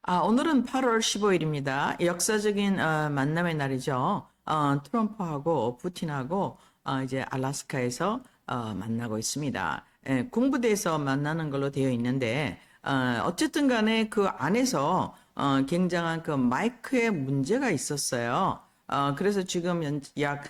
오늘은 8월 15일입니다. 역사적인 만남의 날이죠. 트럼프하고 푸틴하고 이제 알래스카에서 만나고 있습니다. 공부대에서 만나는 걸로 되어 있는데 어쨌든 간에 그 안에서 굉장한 그 마이크의 문제가 있었어요. 그래서 지금 약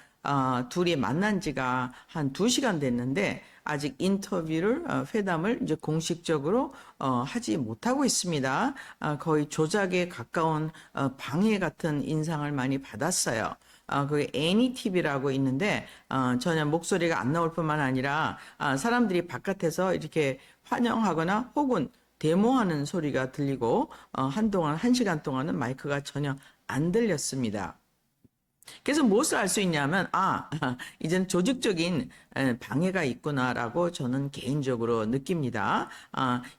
둘이 만난 지가 한 2시간 됐는데 아직 인터뷰를 회담을 이제 공식적으로 하지 못하고 있습니다. 거의 조작에 가까운 방해 같은 인상을 많이 받았어요. 그 애니TV라고 있는데 전혀 목소리가 안 나올 뿐만 아니라 사람들이 바깥에서 이렇게 환영하거나 혹은 데모하는 소리가 들리고 한동안 1시간 동안은 마이크가 전혀 안 들렸습니다. 그래서 무엇을 알 수 있냐면, 이젠 조직적인 방해가 있구나라고 저는 개인적으로 느낍니다.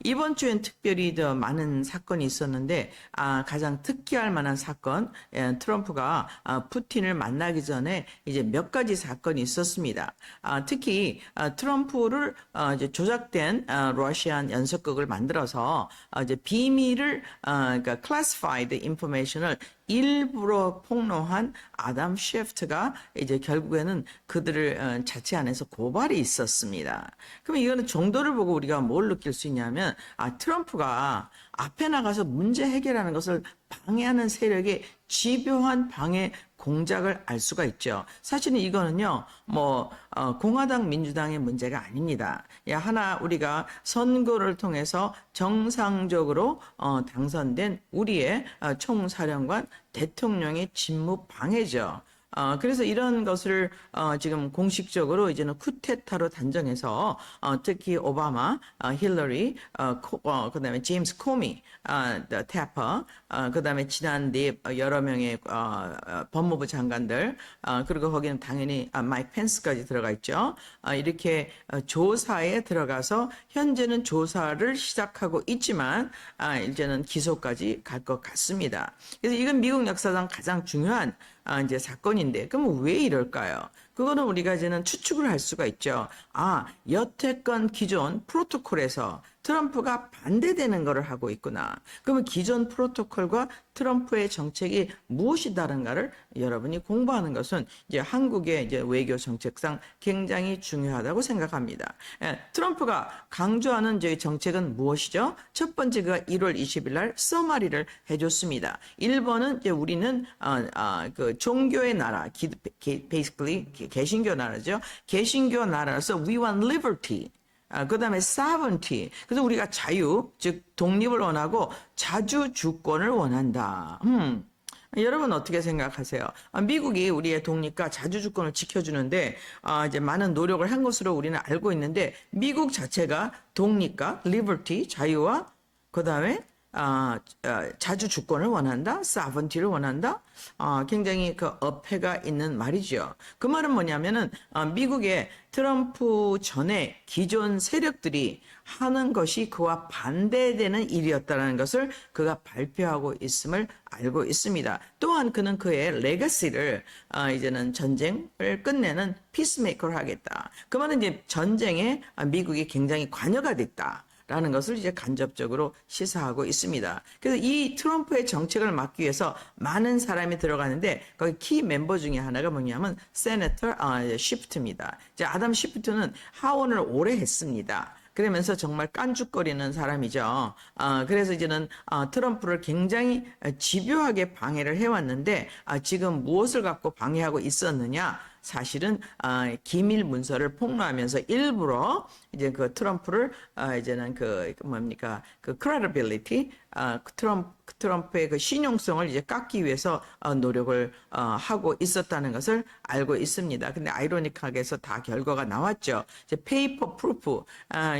이번 주엔 특별히 더 많은 사건이 있었는데, 가장 특기할 만한 사건, 트럼프가 푸틴을 만나기 전에 이제 몇 가지 사건이 있었습니다. 특히 트럼프를 이제 조작된 러시안 연속극을 만들어서 이제 비밀을 그러니까 classified information을 일부러 폭로한 아담 셰프트가 이제 결국에는 그들을 자체 안에서 고발이 있었습니다. 그럼 이거는 정도를 보고 우리가 뭘 느낄 수 있냐면 트럼프가 앞에 나가서 문제 해결하는 것을 방해하는 세력의 집요한 방해 공작을 알 수가 있죠. 사실은 이거는요, 공화당, 민주당의 문제가 아닙니다. 하나 우리가 선거를 통해서 정상적으로 당선된 우리의 총사령관 대통령의 직무 방해죠. 그래서 이런 것을 지금 공식적으로 이제는 쿠데타로 단정해서 특히 오바마, 힐러리, 그다음에 제임스 코미, 태퍼, 그다음에 지난 여러 명의 법무부 장관들, 그리고 거기는 당연히 마이크 펜스까지 들어가 있죠. 이렇게 조사에 들어가서 현재는 조사를 시작하고 있지만 이제는 기소까지 갈 것 같습니다. 그래서 이건 미국 역사상 가장 중요한 이제 사건인데, 그럼 왜 이럴까요? 그거는 우리가 이제는 추측을 할 수가 있죠. 여태껏 기존 프로토콜에서 트럼프가 반대되는 것을 하고 있구나. 그러면 기존 프로토콜과 트럼프의 정책이 무엇이 다른가를 여러분이 공부하는 것은 이제 한국의 이제 외교 정책상 굉장히 중요하다고 생각합니다. 트럼프가 강조하는 이제 정책은 무엇이죠? 첫 번째가 1월 20일 날 서마리를 해줬습니다. 1번은 이제 우리는 그 종교의 나라, basically 개신교 나라죠. 개신교 나라로서 we want liberty. 그 다음에 sovereignty. 그래서 우리가 자유, 즉 독립을 원하고 자주 주권을 원한다. 여러분 어떻게 생각하세요? 미국이 우리의 독립과 자주 주권을 지켜주는데 이제 많은 노력을 한 것으로 우리는 알고 있는데 미국 자체가 독립과 liberty, 자유와 그 다음에 자주 주권을 원한다, sovereignty를 원한다. 굉장히 그 어폐가 있는 말이죠. 그 말은 뭐냐면은 미국의 트럼프 전에 기존 세력들이 하는 것이 그와 반대되는 일이었다는 것을 그가 발표하고 있음을 알고 있습니다. 또한 그는 그의 레거시를 이제는 전쟁을 끝내는 피스메이커를 하겠다. 그 말은 이제 전쟁에 미국이 굉장히 관여가 됐다. 라는 것을 이제 간접적으로 시사하고 있습니다. 그래서 이 트럼프의 정책을 막기 위해서 많은 사람이 들어가는데 거기 키 멤버 중에 하나가 뭐냐면 세네터 시프트입니다. 이제 아담 시프트는 하원을 오래 했습니다. 그러면서 정말 깐죽거리는 사람이죠. 그래서 이제는 트럼프를 굉장히 집요하게 방해를 해왔는데 지금 무엇을 갖고 방해하고 있었느냐? 사실은 기밀 문서를 폭로하면서 일부러 이제 그 트럼프를 이제는 그 뭡니까 그 credibility 트럼프의 그 신용성을 이제 깎기 위해서 노력을 하고 있었다는 것을 알고 있습니다. 근데 아이러니하게 해서 다 결과가 나왔죠. 이제 paper proof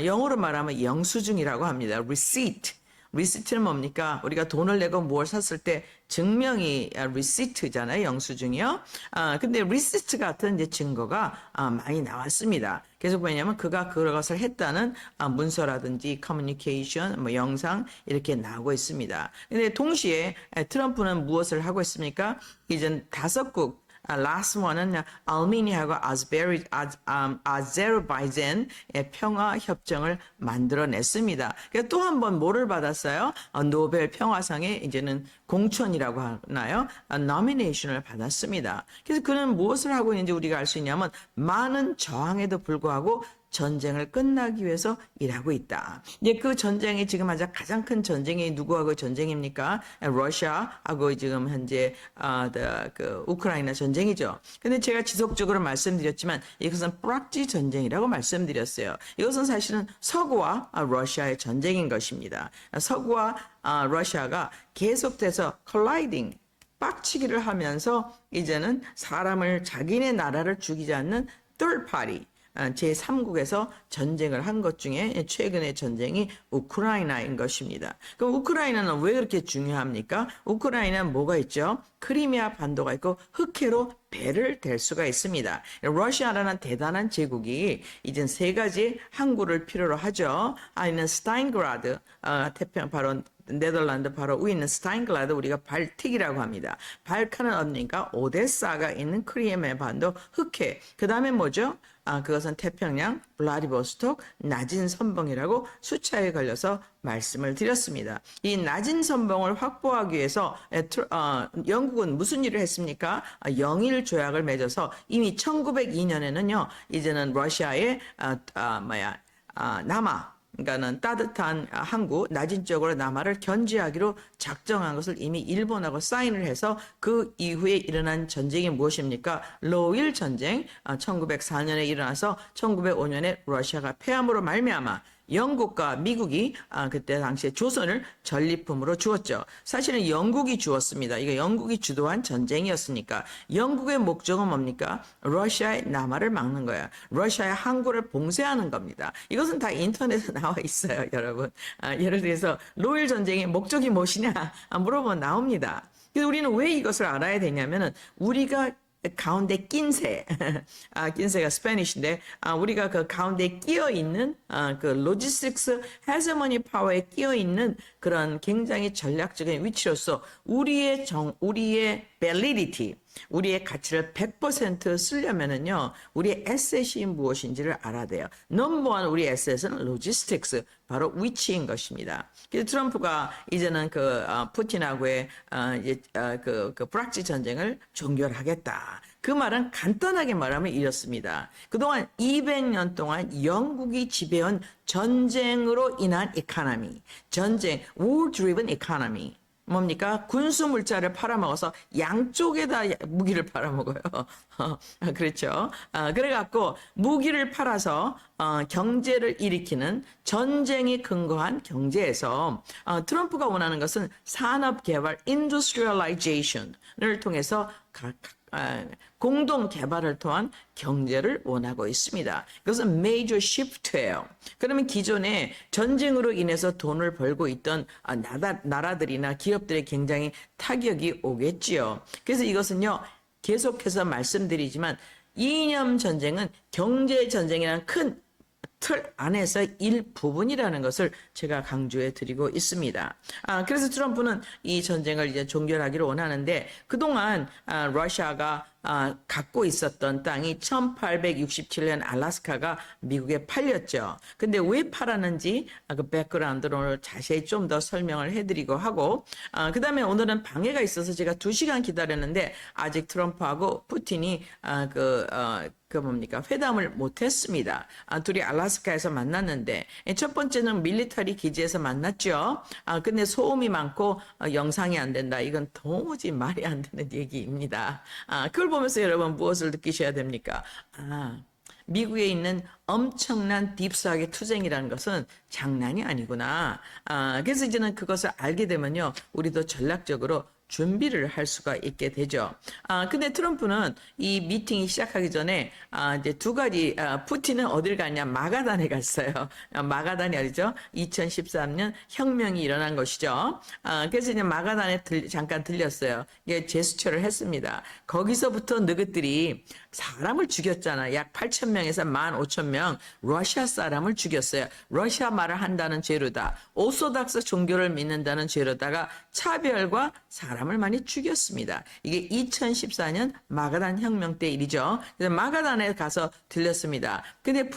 영어로 말하면 영수증이라고 합니다. receipt 리시트는 뭡니까? 우리가 돈을 내고 무엇을 샀을 때 증명이 리시트잖아요. 영수증이요. 근데 리시트 같은 이제 증거가 많이 나왔습니다. 그래서 뭐냐면 그가 그것을 했다는 문서라든지 커뮤니케이션, 영상 이렇게 나오고 있습니다. 근데 동시에 트럼프는 무엇을 하고 있습니까? 이젠 5국 last one은 아르메니아하고 아제르바이잔의 평화 협정을 만들어냈습니다. 또 한 번 뭐를 받았어요? 노벨 평화상에 이제는 공천이라고 하나요? 노미네이션을 받았습니다. 그래서 그는 무엇을 하고 있는지 우리가 알 수 있냐면 많은 저항에도 불구하고 전쟁을 끝나기 위해서 일하고 있다. 이제 그 전쟁이 지금 가장 큰 전쟁이 누구하고 전쟁입니까? 러시아하고 지금 현재 그 우크라이나 전쟁이죠. 근데 제가 지속적으로 말씀드렸지만 이것은 프락지 전쟁이라고 말씀드렸어요. 이것은 사실은 서구와 러시아의 전쟁인 것입니다. 서구와 러시아가 계속돼서 컬라이딩 빡치기를 하면서 이제는 사람을 자기네 나라를 죽이지 않는 third party 제3국에서 전쟁을 한 것 중에 최근의 전쟁이 우크라이나인 것입니다. 그럼 우크라이나는 왜 그렇게 중요합니까? 우크라이나는 뭐가 있죠? 크리미아 반도가 있고 흑해로 배를 댈 수가 있습니다. 러시아라는 대단한 제국이 이젠 세 가지 항구를 필요로 하죠. 있는 스타인그라드, 태평 바로 네덜란드 바로 위에 있는 스타인글라드 우리가 발틱이라고 합니다. 발칸은 어디니까 오데사가 있는 크리미아 반도 흑해. 그 다음에 뭐죠? 그것은 태평양, 블라디보스톡, 낮은 선봉이라고 숫자에 걸려서 말씀을 드렸습니다. 이 낮은 선봉을 확보하기 위해서 영국은 무슨 일을 했습니까? 영일 조약을 맺어서 이미 1902년에는요. 이제는 러시아의 남아 그러니까는 따뜻한 항구 낮은 쪽으로 남하를 견제하기로 작정한 것을 이미 일본하고 사인을 해서 그 이후에 일어난 전쟁이 무엇입니까? 로일 전쟁 1904년에 일어나서 1905년에 러시아가 패함으로 말미암아 영국과 미국이 그때 당시에 조선을 전리품으로 주었죠. 사실은 영국이 주었습니다. 이거 영국이 주도한 전쟁이었으니까 영국의 목적은 뭡니까? 러시아의 남하를 막는 거야. 러시아의 항구를 봉쇄하는 겁니다. 이것은 다 인터넷에 나와 있어요, 여러분. 예를 들어서 로일 전쟁의 목적이 무엇이냐 물어보면 나옵니다. 그래서 우리는 왜 이것을 알아야 되냐면은 우리가 가운데 낀새, 낀새가 스페니쉬인데, 우리가 그 가운데 끼어 있는, 그 로지스틱스 헤저머니 파워에 끼어 있는 그런 굉장히 전략적인 위치로서 우리의 validity, 우리의 가치를 100% 쓰려면은요, 우리의 에셋이 무엇인지를 알아야 돼요. 넘버원 우리 에셋은 로지스틱스, 바로 위치인 것입니다. 그래서 트럼프가 이제는 푸틴하고의 그 프락지 전쟁을 종결하겠다. 그 말은 간단하게 말하면 이렇습니다. 그동안 200년 동안 영국이 지배한 전쟁으로 인한 이코노미, 전쟁, war-driven economy. 뭡니까? 군수 물자를 팔아먹어서 양쪽에다 무기를 팔아먹어요. 그렇죠. 그래갖고 무기를 팔아서 경제를 일으키는 전쟁이 근거한 경제에서 트럼프가 원하는 것은 산업개발, industrialization을 통해서 공동 개발을 통한 경제를 원하고 있습니다. 그것은 major shift예요. 그러면 기존에 전쟁으로 인해서 돈을 벌고 있던 나라들이나 기업들의 굉장히 타격이 오겠지요. 그래서 이것은요, 계속해서 말씀드리지만 이념 전쟁은 경제 전쟁이라는 큰 틀 안에서 일부분이라는 것을 제가 강조해 드리고 있습니다. 그래서 트럼프는 이 전쟁을 이제 종결하기를 원하는데 그동안 러시아가 갖고 있었던 땅이 1867년 알래스카가 미국에 팔렸죠. 근데 왜 팔았는지 그 백그라운드를 오늘 자세히 좀 더 설명을 해드리고 하고 그 다음에 오늘은 방해가 있어서 제가 2시간 기다렸는데 아직 트럼프하고 푸틴이 회담을 못했습니다. 둘이 알래스카에서 만났는데 첫 번째는 밀리터리 기지에서 만났죠. 근데 소음이 많고 영상이 안 된다. 이건 도무지 말이 안 되는 얘기입니다. 그걸 보면서 여러분 무엇을 느끼셔야 됩니까? 미국에 있는 엄청난 딥스하게 투쟁이라는 것은 장난이 아니구나. 그래서 이제는 그것을 알게 되면요, 우리도 전략적으로 준비를 할 수가 있게 되죠. 근데 트럼프는 이 미팅이 시작하기 전에, 이제 두 가지, 푸틴은 어딜 갔냐? 마가단에 갔어요. 마가단이 어디죠? 2013년 혁명이 일어난 것이죠. 그래서 이제 마가단에 잠깐 들렸어요. 이게 제스처를 했습니다. 거기서부터 너희들이 사람을 죽였잖아. 약 8,000명에서 15,000명 러시아 사람을 죽였어요. 러시아 말을 한다는 죄로다. 오소닥스 종교를 믿는다는 죄로다가 차별과 사람 사람을 많이 죽였습니다. 이게 2014년 마가단 혁명 때 일이죠. 그래서 마가단에 가서 들렸습니다. 근데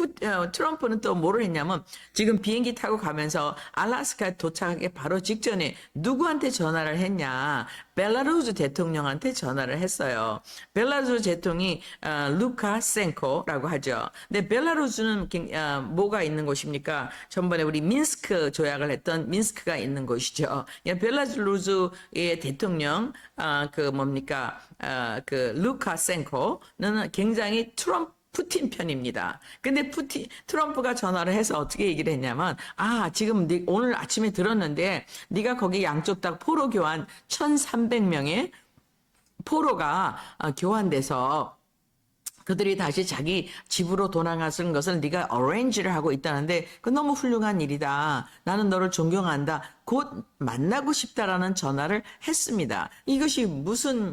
트럼프는 또 뭐를 했냐면 지금 비행기 타고 가면서 알래스카에 도착하기 바로 직전에 누구한테 전화를 했냐? 벨라루스 대통령한테 전화를 했어요. 벨라루스 대통령이 루카센코라고 하죠. 근데 벨라루스는 뭐가 있는 곳입니까? 전번에 우리 민스크 조약을 했던 민스크가 있는 곳이죠. 벨라루스의 대통령 그 루카센코는 굉장히 푸틴 편입니다. 근데 트럼프가 전화를 해서 어떻게 얘기를 했냐면, 지금 오늘 아침에 들었는데, 네가 거기 양쪽 다 포로 교환 1,300명의 포로가 교환돼서 그들이 다시 자기 집으로 돌아가는 것을 네가 어레인지를 하고 있다는데 그건 너무 훌륭한 일이다. 나는 너를 존경한다. 곧 만나고 싶다라는 전화를 했습니다. 이것이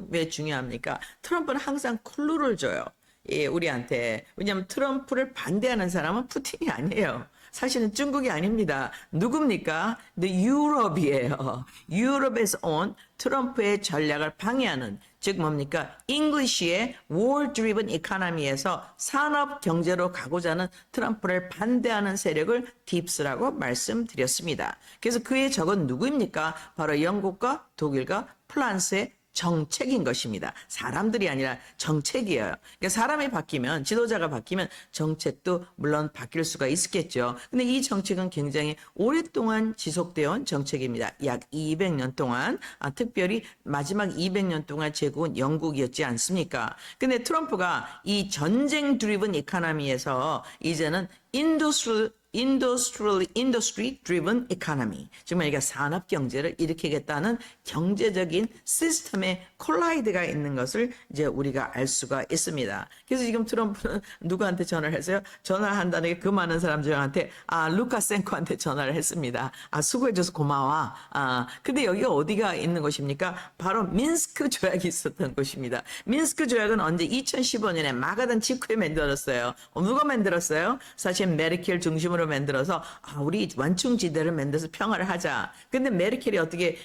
왜 중요합니까? 트럼프는 항상 클루를 줘요. 예, 우리한테. 왜냐하면 트럼프를 반대하는 사람은 푸틴이 아니에요. 사실은 중국이 아닙니다. 누굽니까? 유럽이에요. 유럽에서 온 트럼프의 전략을 방해하는, 즉 뭡니까? 잉글리시의 war-driven economy에서 산업 경제로 가고자 하는 트럼프를 반대하는 세력을 딥스라고 말씀드렸습니다. 그래서 그의 적은 누구입니까? 바로 영국과 독일과 프랑스의 정책인 것입니다. 사람들이 아니라 정책이에요. 그러니까 사람이 바뀌면, 지도자가 바뀌면 정책도 물론 바뀔 수가 있겠죠. 근데 이 정책은 굉장히 오랫동안 지속되어 온 정책입니다. 약 200년 동안, 특별히 마지막 200년 동안 제국은 영국이었지 않습니까? 근데 트럼프가 이 전쟁 드리븐 이코노미에서 이제는 industry driven economy. 정말 이게 산업 경제를 일으키겠다는 경제적인 시스템의 콜라이드가 있는 것을 이제 우리가 알 수가 있습니다. 그래서 지금 트럼프는 누구한테 전화를 했어요? 전화한다는 게 그 많은 사람들한테, 루카센코한테 전화를 했습니다. 수고해줘서 고마워. 근데 여기가 어디가 있는 곳입니까? 바로 민스크 조약이 있었던 곳입니다. 민스크 조약은 언제? 2015년에 마가단 직후에 만들었어요. 누가 만들었어요? 사실 메르켈 중심으로 만들어서 우리 완충지대를 만들어서 평화를 하자. 근데 메르켈이 어떻게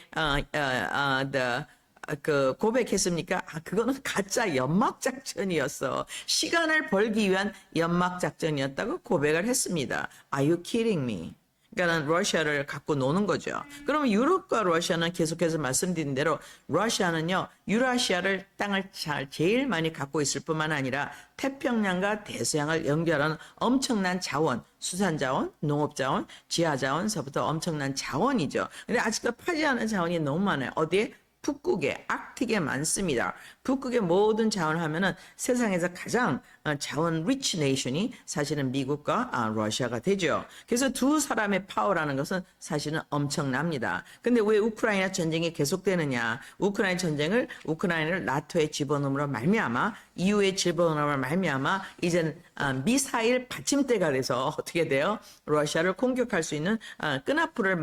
고백했습니까? 그거는 가짜 연막 작전이었어. 시간을 벌기 위한 연막 작전이었다고 고백을 했습니다. Are you kidding me? 그러니까는 러시아를 갖고 노는 거죠. 그러면 유럽과 러시아는 계속해서 말씀드린 대로 러시아는요, 유라시아를 땅을 제일 많이 갖고 있을 뿐만 아니라 태평양과 대서양을 연결하는 엄청난 자원, 수산자원, 농업자원, 지하자원서부터 엄청난 자원이죠. 근데 아직도 파지 않은 자원이 너무 많아요. 어디에? 북극에, 아크틱에 많습니다. 북극의 모든 자원을 하면은 세상에서 가장 자원 리치 네이션이 사실은 미국과 러시아가 되죠. 그래서 두 사람의 파워라는 것은 사실은 엄청납니다. 근데 왜 우크라이나 전쟁이 계속되느냐? 우크라이나를 나토에 집어넣음으로 말미암아, EU에 집어넣음으로 말미암아 이제는 미사일 받침대가 돼서 어떻게 돼요? 러시아를 공격할 수 있는 끈앞풀을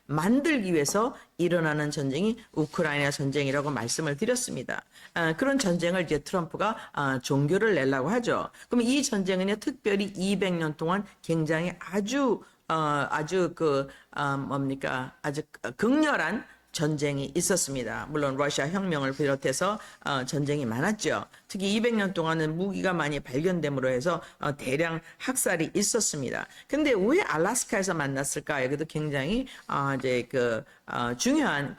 만들기 위해서 일어나는 전쟁이 우크라이나 전쟁이라고 말씀을 드렸습니다. 그런 전쟁을 이제 트럼프가 종교를 내려고 하죠. 그럼 이 전쟁은요, 특별히 200년 동안 굉장히 아주 극렬한 전쟁이 있었습니다. 물론 러시아 혁명을 비롯해서 전쟁이 많았죠. 특히 200년 동안은 무기가 많이 발견됨으로 해서 대량 학살이 있었습니다. 근데 왜 알래스카에서 만났을까? 여기도 굉장히 중요한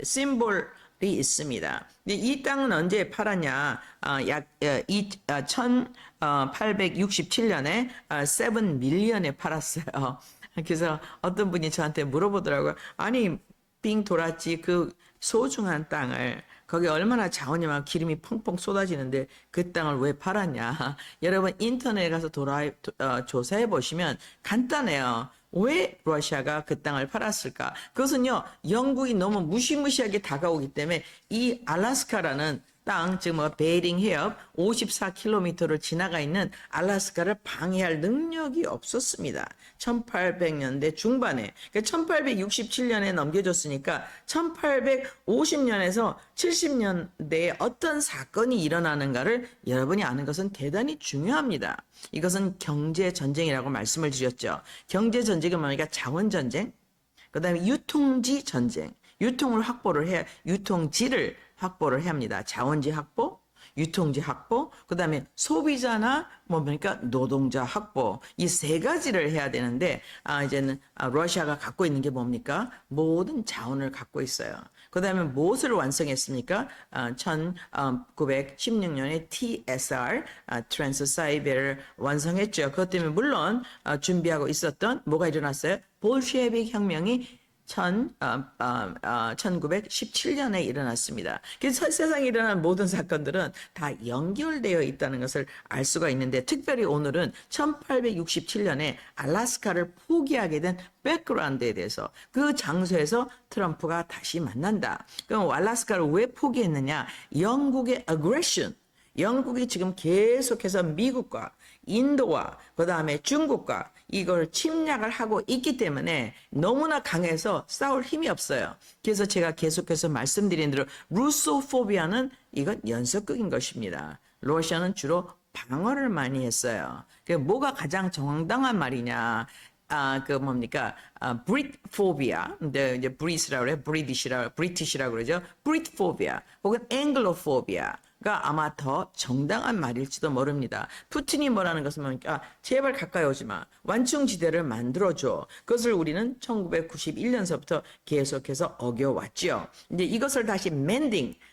심볼이 있습니다. 이 땅은 언제 팔았냐? 약 1867년에 7 밀리언에 팔았어요. 그래서 어떤 분이 저한테 물어보더라고요. 아니, 빙 돌았지 그 소중한 땅을, 거기 얼마나 자원이 많고 기름이 펑펑 쏟아지는데 그 땅을 왜 팔았냐. 여러분 인터넷에 가서 조사해 보시면 간단해요. 왜 러시아가 그 땅을 팔았을까? 그것은요, 영국이 너무 무시무시하게 다가오기 때문에 이 알래스카라는 땅, 즉 베이링 해협 54km를 지나가 있는 알래스카를 방해할 능력이 없었습니다. 1800년대 중반에. 그러니까 1867년에 넘겨줬으니까 1850년에서 70년대에 어떤 사건이 일어나는가를 여러분이 아는 것은 대단히 중요합니다. 이것은 경제 전쟁이라고 말씀을 드렸죠. 경제 전쟁은 뭡니까? 자원 전쟁, 그다음에 유통지 전쟁. 유통을 확보를 해, 유통지를 확보를 해야 합니다. 자원지 확보, 유통지 확보, 그다음에 소비자나 뭡니까 노동자 확보 이 세 가지를 해야 되는데 이제는 러시아가 갖고 있는 게 뭡니까? 모든 자원을 갖고 있어요. 그다음에 무엇을 완성했습니까? 1916년에 TSR, 트랜스사이베를 완성했죠. 그것 때문에 물론 준비하고 있었던 뭐가 일어났어요? 볼셰비크 혁명이 1917년에 일어났습니다. 그래서 세상에 일어난 모든 사건들은 다 연결되어 있다는 것을 알 수가 있는데 특별히 오늘은 1867년에 알래스카를 포기하게 된 백그라운드에 대해서 그 장소에서 트럼프가 다시 만난다. 그럼 알래스카를 왜 포기했느냐? 영국의 aggression, 영국이 지금 계속해서 미국과 인도와 그다음에 중국과 이걸 침략을 하고 있기 때문에 너무나 강해서 싸울 힘이 없어요. 그래서 제가 계속해서 말씀드린 대로 루소포비아는 이건 연속극인 것입니다. 러시아는 주로 방어를 많이 했어요. 뭐가 가장 정당한 말이냐? 브릿포비아. 근데 이제 브리스라고 그래요. 브리티시라고 그러죠. 브릿포비아 혹은 앵글로포비아가 아마 더 정당한 말일지도 모릅니다. 푸틴이 뭐라는 것은 뭡니까? 제발 가까이 오지 마. 완충지대를 만들어줘. 그것을 우리는 1991년서부터 계속해서 어겨왔죠. 이제 이것을 다시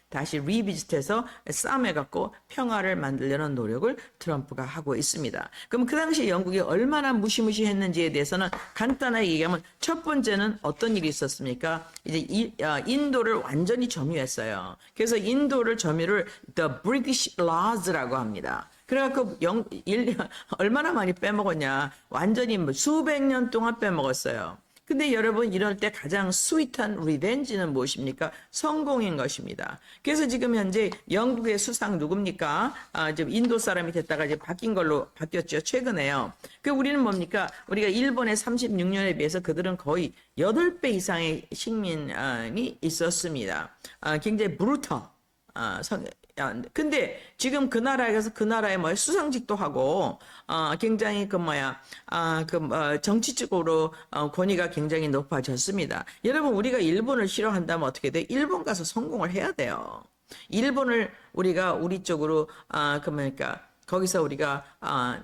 다시 리비짓해서 싸매갖고 평화를 만들려는 노력을 트럼프가 하고 있습니다. 그럼 그 당시 영국이 얼마나 무시무시했는지에 대해서는 간단하게 얘기하면 첫 번째는 어떤 일이 있었습니까? 이제 인도를 완전히 점유했어요. 그래서 인도를 점유를 The British Laws라고 합니다. 그래갖고 얼마나 많이 빼먹었냐? 완전히 수백 년 동안 빼먹었어요. 근데 여러분 이럴 때 가장 스윗한 리벤지는 무엇입니까? 성공인 것입니다. 그래서 지금 현재 영국의 수상 누굽니까? 지금 인도 사람이 됐다가 이제 바뀐 걸로 바뀌었죠. 최근에요. 우리는 뭡니까? 우리가 일본의 36년에 비해서 그들은 거의 8배 이상의 식민이 있었습니다. 굉장히 브루터. 근데 지금 그 나라에 가서 그 나라의 수상직도 하고 굉장히 정치적으로 권위가 굉장히 높아졌습니다. 여러분 우리가 일본을 싫어한다면 어떻게 돼? 일본 가서 성공을 해야 돼요. 일본을 우리가 우리 쪽으로 거기서 우리가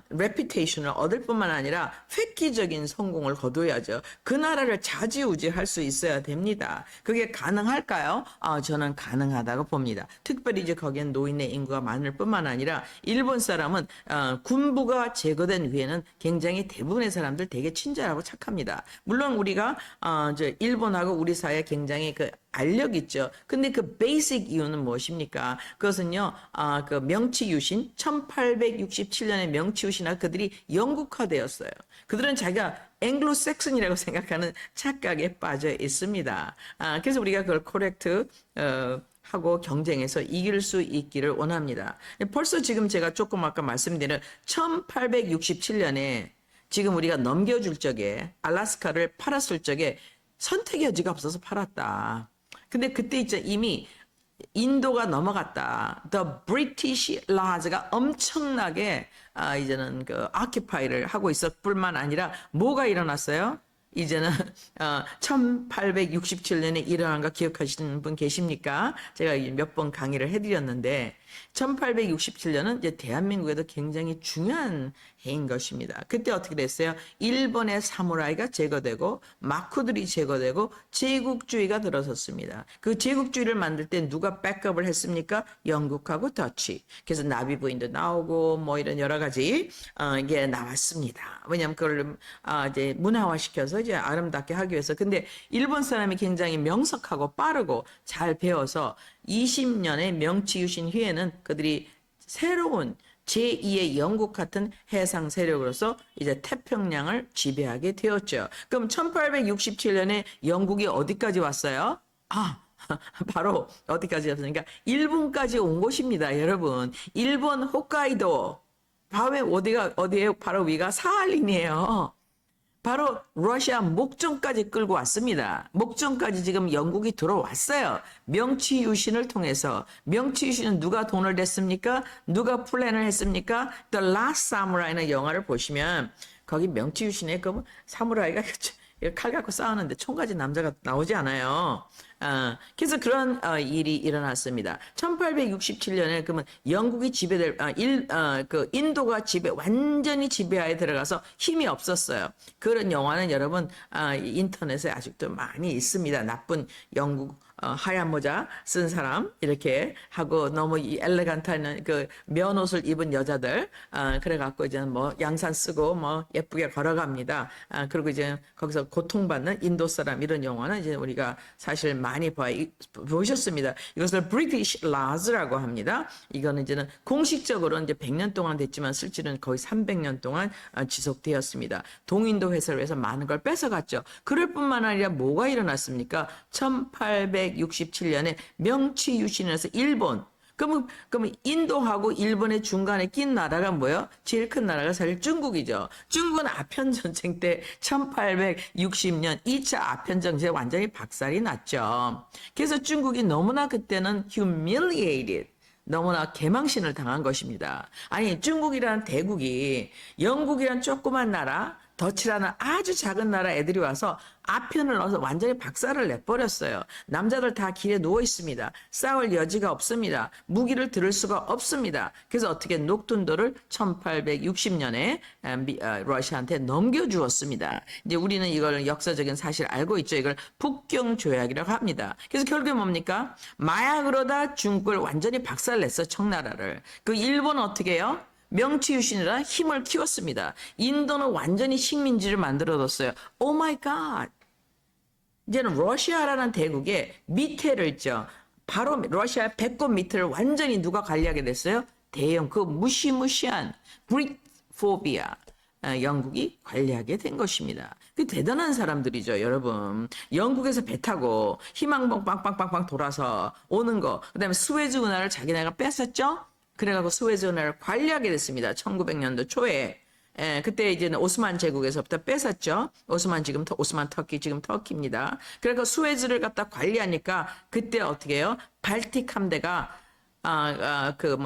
레피테이션을 얻을 뿐만 아니라 획기적인 성공을 거둬야죠. 그 나라를 좌지우지할 수 있어야 됩니다. 그게 가능할까요? 저는 가능하다고 봅니다. 특별히 이제 거기엔 노인의 인구가 많을 뿐만 아니라 일본 사람은 군부가 제거된 후에는 굉장히 대부분의 사람들 되게 친절하고 착합니다. 물론 우리가 일본하고 우리 사이에 굉장히 알력 있죠. 근데 그 베이직 이유는 무엇입니까? 그것은요, 명치유신, 1867년에 명치유신하 그들이 영국화되었어요. 그들은 자기가 앵글로색슨이라고 생각하는 착각에 빠져 있습니다. 그래서 우리가 그걸 코렉트, 하고 경쟁해서 이길 수 있기를 원합니다. 벌써 지금 제가 조금 아까 말씀드린 1867년에 지금 우리가 넘겨줄 적에 알래스카를 팔았을 적에 선택의 여지가 없어서 팔았다. 근데 그때 이제 이미 인도가 넘어갔다. The British Laws가 엄청나게 이제는 occupied를 하고 있을 뿐만 아니라 뭐가 일어났어요? 이제는 1867년에 일어난 거 기억하시는 분 계십니까? 제가 몇 번 강의를 해드렸는데 1867년은 이제 대한민국에도 굉장히 중요한 해인 것입니다. 그때 어떻게 됐어요? 일본의 사무라이가 제거되고 마쿠들이 제거되고 제국주의가 들어섰습니다. 그 제국주의를 만들 때 누가 백업을 했습니까? 영국하고 더치. 그래서 나비부인도 나오고 이런 여러 가지 이게 나왔습니다. 왜냐하면 그걸 이제 문화화시켜서 이제 아름답게 하기 위해서. 근데 일본 사람이 굉장히 명석하고 빠르고 잘 배워서 20년의 명치유신 후에는 그들이 새로운 제2의 영국 같은 해상 세력으로서 이제 태평양을 지배하게 되었죠. 그럼 1867년에 영국이 어디까지 왔어요? 바로 어디까지 왔습니까? 일본까지 온 곳입니다, 여러분. 일본 홋카이도. 어디에 바로 위가 사할린이에요. 바로 러시아 목전까지 끌고 왔습니다. 목전까지 지금 영국이 들어왔어요. 명치유신을 통해서. 명치유신은 누가 돈을 냈습니까? 누가 플랜을 했습니까? The Last Samurai는 영화를 보시면 거기 명치유신의 그 사무라이가 칼 갖고 싸우는데 총 가진 남자가 나오지 않아요. 그래서 그런 일이 일어났습니다. 1867년에 그러면 영국이 지배될 그 인도가 완전히 지배하에 들어가서 힘이 없었어요. 그런 영화는 여러분 인터넷에 아직도 많이 있습니다. 나쁜 영국 하얀 모자 쓴 사람 이렇게 하고 너무 이 엘레간트한 그 면옷을 입은 여자들 그래갖고 이제 뭐 양산 쓰고 뭐 예쁘게 걸어갑니다. 그리고 이제 거기서 고통받는 인도 사람 이런 영화는 이제 우리가 사실 많이 보셨습니다. 이것을 British Laws라고 합니다. 이거는 이제는 공식적으로 이제 100년 동안 됐지만 실제는 거의 300년 동안 지속되었습니다. 동인도 회사를 해서 많은 걸 뺏어갔죠. 그럴 뿐만 아니라 뭐가 일어났습니까? 1867년에 명치 유신에서 일본 그러면 인도하고 일본의 중간에 낀 나라가 뭐예요? 제일 큰 나라가 사실 중국이죠. 중국은 아편전쟁 때 1860년 2차 아편전쟁에 완전히 박살이 났죠. 그래서 중국이 너무나 그때는 humiliated 너무나 개망신을 당한 것입니다. 아니 중국이라는 대국이 영국이란 조그만 나라 더치라는 아주 작은 나라 애들이 와서 아편을 넣어서 완전히 박살을 내버렸어요. 남자들 다 길에 누워 있습니다. 싸울 여지가 없습니다. 무기를 들을 수가 없습니다. 그래서 어떻게 녹둔도를 1860년에 러시아한테 넘겨주었습니다. 이제 우리는 이걸 역사적인 사실 알고 있죠. 이걸 북경 조약이라고 합니다. 그래서 결국에 뭡니까? 마약으로다 중국을 완전히 박살냈어. 청나라를. 그 일본은 어떻게 해요? 명치유신이라 힘을 키웠습니다. 인도는 완전히 식민지를 만들어뒀어요. 오 마이 갓. 이제는 러시아라는 대국의 밑에를 있죠. 바로 러시아 배꼽 밑을 완전히 누가 관리하게 됐어요? 대형 그 무시무시한 브릿포비아 영국이 관리하게 된 것입니다. 그 대단한 사람들이죠, 여러분. 영국에서 배 타고 희망봉 빵빵빵빵 돌아서 오는 거, 그다음에 스웨즈 운하를 자기네가 뺏었죠. 그래가지고 스웨즈 운하를 관리하게 됐습니다. 1900년도 초에. 그때 이제는 오스만 제국에서부터 뺏었죠. 오스만 터키, 지금 터키입니다. 그래서 스웨즈를 갖다 관리하니까 그때 어떻게 해요? 발틱 함대가 그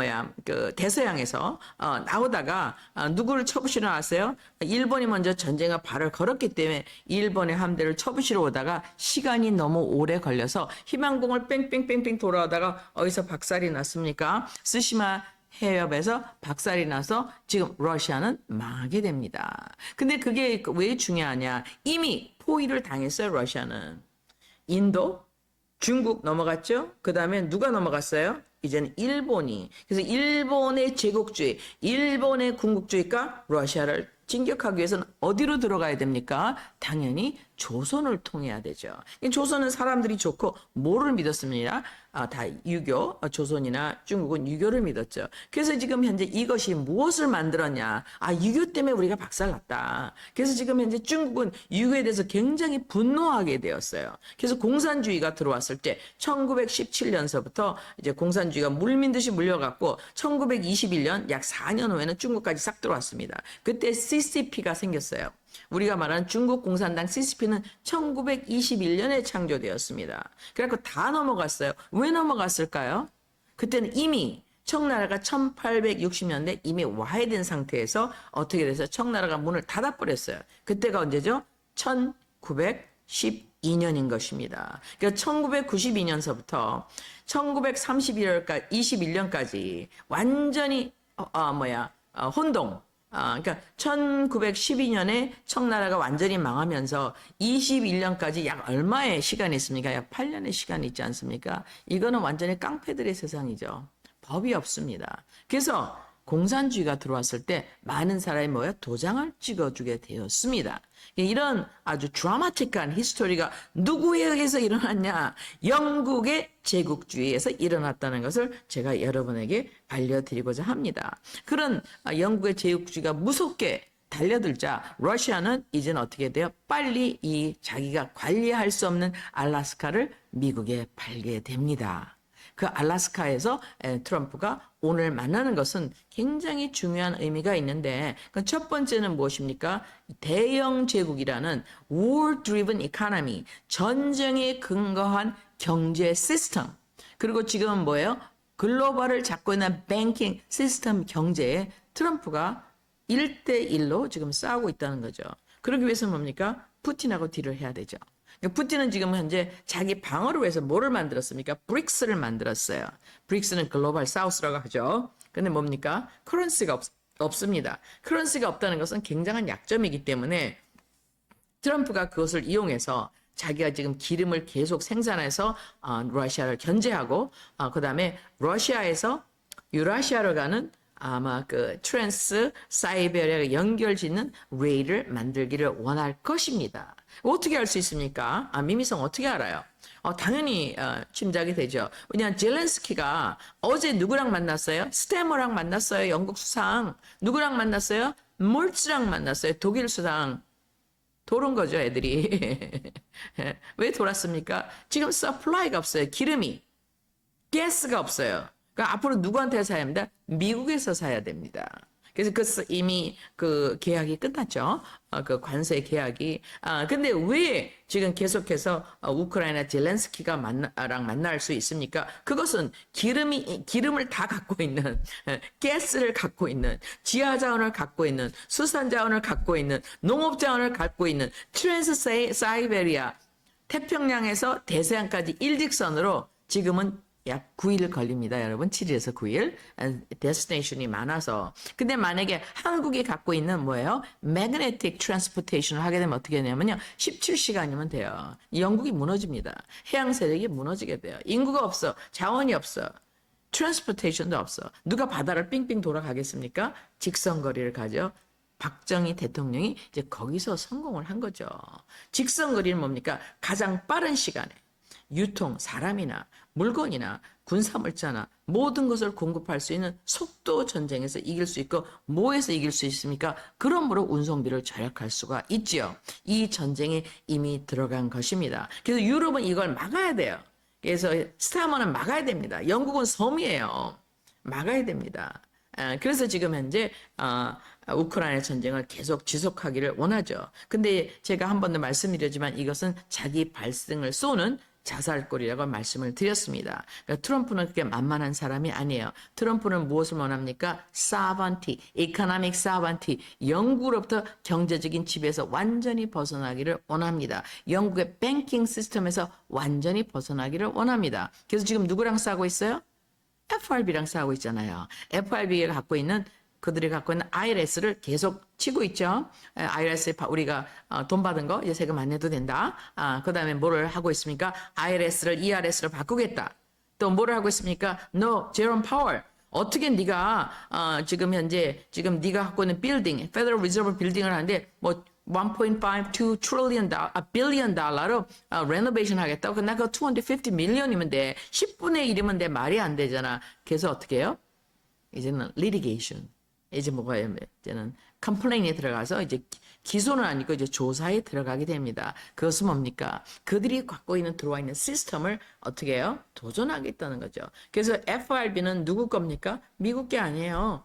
대서양에서 나오다가 누구를 쳐부시러 왔어요? 일본이 먼저 전쟁의 발을 걸었기 때문에 일본의 함대를 쳐부시러 오다가 시간이 너무 오래 걸려서 희망봉을 뺑뺑뺑뺑 돌아오다가 어디서 박살이 났습니까? 스시마 해협에서 박살이 나서 지금 러시아는 망하게 됩니다. 근데 그게 왜 중요하냐? 이미 포위를 당했어요, 러시아는. 인도, 중국 넘어갔죠? 그 다음에 누가 넘어갔어요? 이제는 일본이. 그래서 일본의 제국주의, 일본의 군국주의가 러시아를 진격하기 위해서는 어디로 들어가야 됩니까? 당연히 조선을 통해야 되죠. 조선은 사람들이 좋고 뭐를 믿었습니다. 다 유교, 조선이나 중국은 유교를 믿었죠. 그래서 지금 현재 이것이 무엇을 만들었냐? 유교 때문에 우리가 박살났다. 그래서 지금 현재 중국은 유교에 대해서 굉장히 분노하게 되었어요. 그래서 공산주의가 들어왔을 때 1917년서부터 이제 공산주의가 물민듯이 물려갖고 1921년 약 4년 후에는 중국까지 싹 들어왔습니다. 그때 CCP가 생겼어요. 우리가 말하는 중국 공산당 CCP는 1921년에 창조되었습니다. 그래서 다 넘어갔어요. 왜 넘어갔을까요? 그때는 이미 청나라가 1860년대 이미 와해된 상태에서 어떻게 돼서 청나라가 문을 닫아버렸어요. 그때가 언제죠? 1912년인 것입니다. 그러니까 1992년서부터 1921년까지 완전히 혼동. 그러니까 1912년에 청나라가 완전히 망하면서 21년까지 약 얼마의 시간이 있습니까? 약 8년의 시간이 있지 않습니까? 이거는 완전히 깡패들의 세상이죠. 법이 없습니다. 그래서 공산주의가 들어왔을 때 많은 사람이 도장을 찍어주게 되었습니다. 이런 아주 드라마틱한 히스토리가 누구에 의해서 일어났냐? 영국의 제국주의에서 일어났다는 것을 제가 여러분에게 알려드리고자 합니다. 그런 영국의 제국주의가 무섭게 달려들자 러시아는 이제는 어떻게 돼요? 빨리 이 자기가 관리할 수 없는 알라스카를 미국에 팔게 됩니다. 그 알라스카에서 트럼프가 오늘 만나는 것은 굉장히 중요한 의미가 있는데 첫 번째는 무엇입니까? 대영 제국이라는 war-driven economy, 전쟁에 근거한 경제 시스템, 그리고 지금 뭐예요? 글로벌을 잡고 있는 뱅킹 시스템 경제에 트럼프가 1대1로 지금 싸우고 있다는 거죠. 그러기 위해서는 뭡니까? 푸틴하고 딜을 해야 되죠. 푸틴은 지금 현재 자기 방어를 위해서 뭐를 만들었습니까? 브릭스를 만들었어요. 브릭스는 글로벌 사우스라고 하죠. 근데 뭡니까? 커런시가 없습니다. 커런시가 없다는 것은 굉장한 약점이기 때문에 트럼프가 그것을 이용해서 자기가 지금 기름을 계속 생산해서 러시아를 견제하고 그다음에 러시아에서 유라시아로 가는 아마 그 트랜스 사이베리아 연결짓는 레일을 만들기를 원할 것입니다. 어떻게 알 수 있습니까? 미미성 어떻게 알아요? 당연히 짐작이 되죠. 왜냐하면 젤렌스키가 어제 누구랑 만났어요? 스테머랑 만났어요. 영국 수상. 누구랑 만났어요? 몰츠랑 만났어요. 독일 수상. 돌은 거죠, 애들이. 왜 돌았습니까? 지금 서플라이가 없어요. 기름이. 가스가 없어요. 그러니까 앞으로 누구한테 사야 합니다? 미국에서 사야 됩니다. 그래서 이미 그 계약이 끝났죠. 그 관세 계약이. 근데 왜 지금 계속해서 우크라이나 젤렌스키가 만날 수 있습니까? 그것은 기름을 다 갖고 있는, 가스를 갖고 있는, 지하 자원을 갖고 있는, 수산 자원을 갖고 있는, 농업 자원을 갖고 있는 트랜스 사이베리아 태평양에서 대서양까지 일직선으로 지금은 약 9일 걸립니다, 여러분. 7일에서 9일. 데스티네이션이 많아서. 근데 만약에 한국이 갖고 있는 뭐예요? magnetic transportation을 하게 되면 어떻게 되냐면요. 17시간이면 돼요. 영국이 무너집니다. 해양 세력이 무너지게 돼요. 인구가 없어. 자원이 없어. 트랜스포테이션도 없어. 누가 바다를 삥삥 돌아가겠습니까? 직선거리를 가죠. 박정희 대통령이 이제 거기서 성공을 한 거죠. 직선거리는 뭡니까? 가장 빠른 시간에 유통, 사람이나 물건이나 군사물자나 모든 것을 공급할 수 있는 속도 전쟁에서 이길 수 있고 뭐에서 이길 수 있습니까? 그러므로 운송비를 절약할 수가 있지요. 이 전쟁에 이미 들어간 것입니다. 그래서 유럽은 이걸 막아야 돼요. 그래서 스타머는 막아야 됩니다. 영국은 섬이에요. 막아야 됩니다. 그래서 지금 현재 우크라이나 전쟁을 계속 지속하기를 원하죠. 근데 제가 한 번 더 말씀드렸지만 이것은 자기 발등을 쏘는 자살골이라고 말씀을 드렸습니다. 그러니까 트럼프는 그렇게 만만한 사람이 아니에요. 트럼프는 무엇을 원합니까? 사반티, 이코노믹 사반티, 영국으로부터 경제적인 지배에서 완전히 벗어나기를 원합니다. 영국의 뱅킹 시스템에서 완전히 벗어나기를 원합니다. 그래서 지금 누구랑 싸우고 있어요? FRB랑 싸우고 있잖아요. FRB가 갖고 있는 그들이 갖고 있는 IRS를 계속 치고 있죠. IRS 우리가 돈 받은 거 이제 세금 안 내도 된다. 그다음에 뭐를 하고 있습니까? IRS를 ERS로 바꾸겠다. 또 뭐를 하고 있습니까? No, 제롬 파월. 어떻게 네가 지금 현재 지금 네가 갖고 있는 빌딩, Federal Reserve 빌딩을 하는데 뭐 1.52 billion 달러로 레노베이션 하겠다고. 나 그거 250 million이면 돼. 10분의 1이면 돼. 말이 안 되잖아. 그래서 어떻게 해요? 이제는 litigation. 이제 뭐가 이제는 컴플레인에 들어가서 이제 기소는 아니고 이제 조사에 들어가게 됩니다. 그것은 뭡니까? 그들이 갖고 있는 들어와 있는 시스템을 어떻게 해요? 도전하겠다는 거죠. 그래서 FRB는 누구 겁니까? 미국 게 아니에요.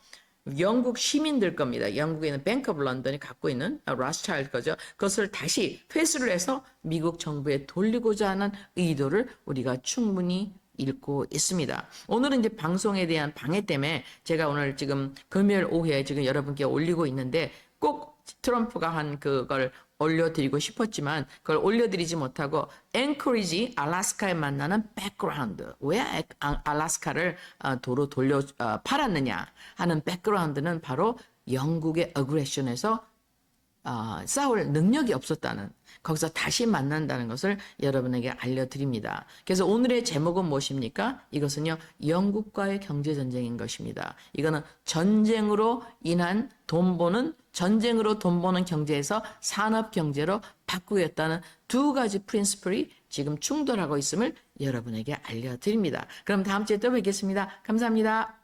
영국 시민들 겁니다. 영국에 있는 뱅크 오브 런던이 갖고 있는 로스차일드 거죠. 그것을 다시 회수를 해서 미국 정부에 돌리고자 하는 의도를 우리가 충분히 읽고 있습니다. 오늘은 이제 방송에 대한 방해 때문에 제가 오늘 지금 금요일 오후에 지금 여러분께 올리고 있는데 꼭 트럼프가 한 그걸 올려드리고 싶었지만 그걸 올려드리지 못하고 앵커리지 알래스카에 만나는 백그라운드, 왜 알래스카를 도로 돌려 팔았느냐 하는 백그라운드는 바로 영국의 어그레션에서 싸울 능력이 없었다는, 거기서 다시 만난다는 것을 여러분에게 알려드립니다. 그래서 오늘의 제목은 무엇입니까? 이것은요, 영국과의 경제전쟁인 것입니다. 이거는 전쟁으로 인한 전쟁으로 돈 버는 경제에서 산업경제로 바꾸겠다는 두 가지 프린시플이 지금 충돌하고 있음을 여러분에게 알려드립니다. 그럼 다음 주에 또 뵙겠습니다. 감사합니다.